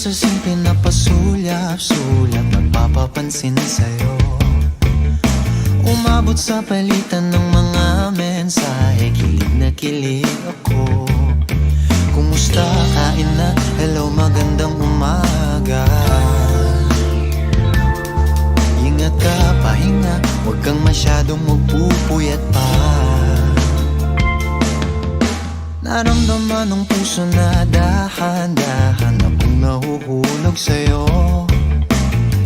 sa simple na pasulyap-sulyap, nagpapapansin sa'yo. Umabot sa palitan ng mga mensahe, kilig na kilig ako. Kumusta, kain na, hello, magandang umaga. Ingat ka, pahinga, huwag kang masyadong magpupuyat pa. Naramdaman ng puso na dahan-dahan akong nahuhulog sa'yo.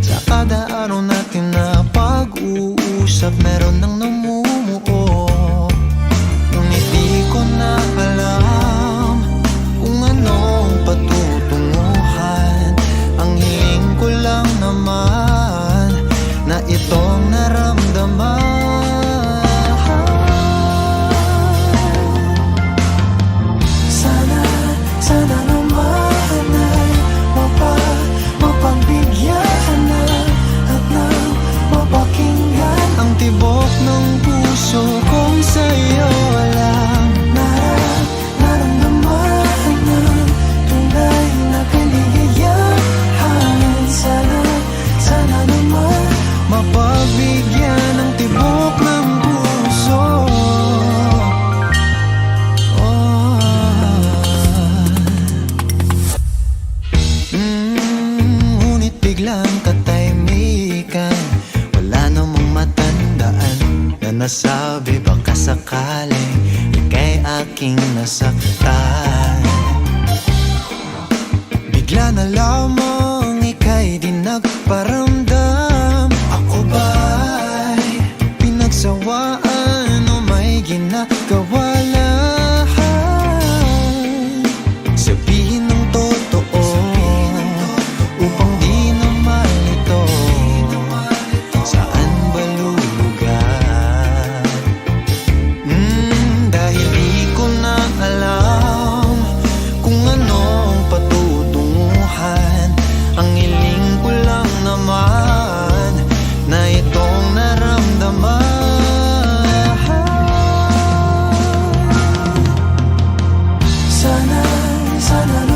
Sa kada araw natin na pag-uusap, meron nang namumuo. Ngunit di ko na alam kung anong patutunguhan. Ang hiling ko lang naman na itong naramdaman. Sana naman ay mapagbigyan na at nang mapakinggan ang tibok ng puso kong sa'yo lang naramdaman ng tunay na kaligayahan. Sana naman mapagbigyan ng tibok ng puso. Biglang katahimikan, wala namang matandaan na nasabi baka sakaling ika'y aking nasaktan. Bigla na lamang ika'y di nagparamdam. Ako ba'y pinagsawaan o may ginagawa lang? Sabihin ng totoo upang di na malito. Saan ba lulugar? Dahil di ko na alam kung anong patutunguhan. Ang hiling ko lang naman na itong naramdaman. Sana